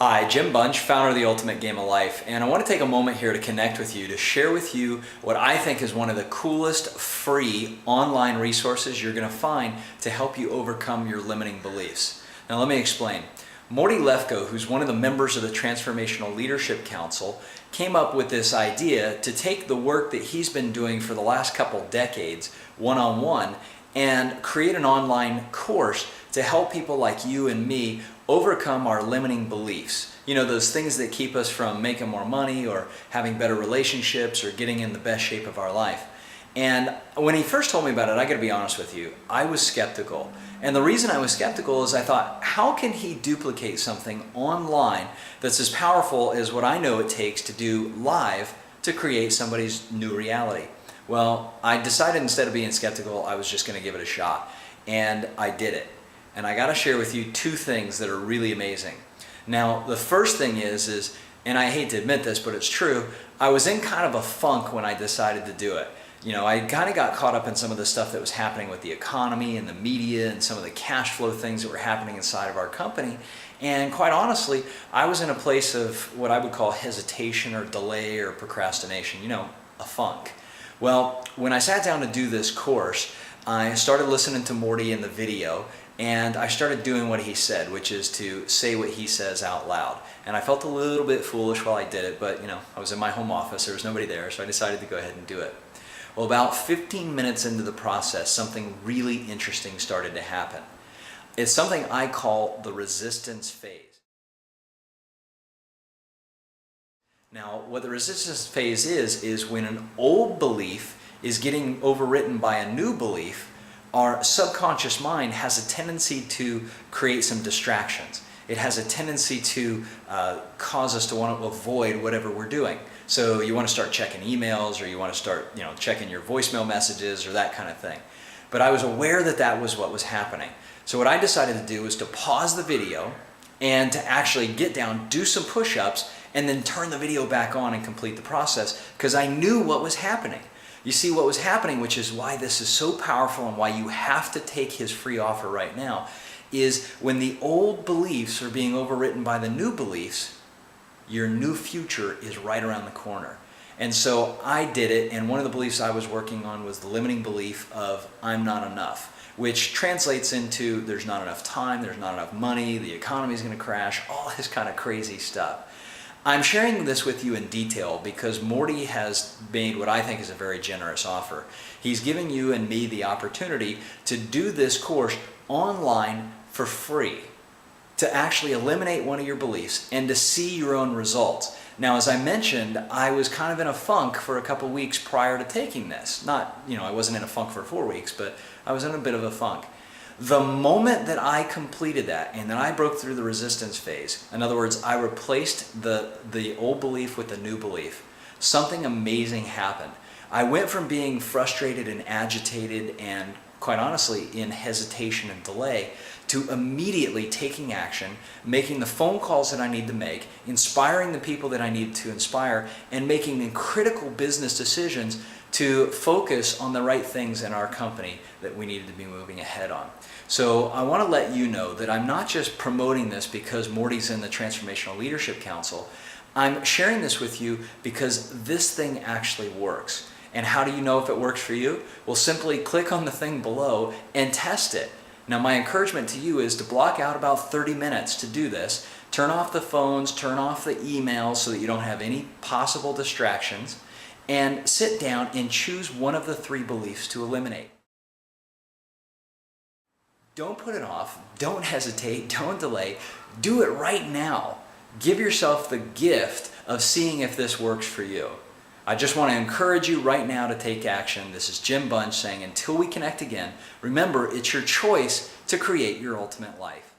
Hi, Jim Bunch, founder of The Ultimate Game of Life, and I want to take a moment here to connect with you, to share with you what I think is one of the coolest free online resources you're going to find to help you overcome your limiting beliefs. Now let me explain. Morty Lefkoe, who's one of the members of the Transformational Leadership Council, came up with this idea to take the work that he's been doing for the last couple decades, one-on-one, and create an online course to help people like you and me overcome our limiting beliefs. You know, those things that keep us from making more money or having better relationships or getting in the best shape of our life. And when he first told me about it, I gotta be honest with you, I was skeptical. And the reason I was skeptical is I thought, how can he duplicate something online that's as powerful as what I know it takes to do live to create somebody's new reality? Well, I decided instead of being skeptical, I was just gonna give it a shot. And I did it. And I gotta share with you two things that are really amazing. Now, the first thing is, and I hate to admit this, but it's true, I was in kind of a funk when I decided to do it. You know, I kind of got caught up in some of the stuff that was happening with the economy and the media and some of the cash flow things that were happening inside of our company. And quite honestly, I was in a place of what I would call hesitation or delay or procrastination, you know, a funk. Well, when I sat down to do this course, I started listening to Morty in the video, and I started doing what he said, which is to say what he says out loud. And I felt a little bit foolish while I did it, but you know, I was in my home office, there was nobody there, so I decided to go ahead and do it. Well, about 15 minutes into the process, something really interesting started to happen. It's something I call the resistance phase. Now, what the resistance phase is when an old belief is getting overwritten by a new belief, our subconscious mind has a tendency to create some distractions. It has a tendency to cause us to want to avoid whatever we're doing. So you want to start checking emails, or you want to start, checking your voicemail messages or that kind of thing. But I was aware that that was what was happening. So what I decided to do was to pause the video and to actually get down, do some push-ups, and then turn the video back on and complete the process, because I knew what was happening. You see, what was happening, which is why this is so powerful and why you have to take his free offer right now, is when the old beliefs are being overwritten by the new beliefs, your new future is right around the corner. And so I did it, and one of the beliefs I was working on was the limiting belief of I'm not enough, which translates into there's not enough time, there's not enough money, the economy is going to crash, all this kind of crazy stuff. I'm sharing this with you in detail because Morty has made what I think is a very generous offer. He's giving you and me the opportunity to do this course online for free, to actually eliminate one of your beliefs and to see your own results. Now, as I mentioned, I was kind of in a funk for a couple weeks prior to taking this. Not, I wasn't in a funk for 4 weeks, but I was in a bit of a funk. The moment that I completed that and that I broke through the resistance phase, in other words, I replaced the old belief with the new belief, something amazing happened. I went from being frustrated and agitated and, quite honestly, in hesitation and delay to immediately taking action, making the phone calls that I need to make, inspiring the people that I need to inspire, and making critical business decisions to focus on the right things in our company that we needed to be moving ahead on. So I want to let you know that I'm not just promoting this because Morty's in the Transformational Leadership Council. I'm sharing this with you because this thing actually works. And how do you know if it works for you? Well, simply click on the thing below and test it. Now, my encouragement to you is to block out about 30 minutes to do this. Turn off the phones, turn off the emails so that you don't have any possible distractions, and sit down and choose one of the 3 beliefs to eliminate. Don't put it off, don't hesitate, don't delay, do it right now. Give yourself the gift of seeing if this works for you. I just want to encourage you right now to take action. This is Jim Bunch saying until we connect again, remember it's your choice to create your ultimate life.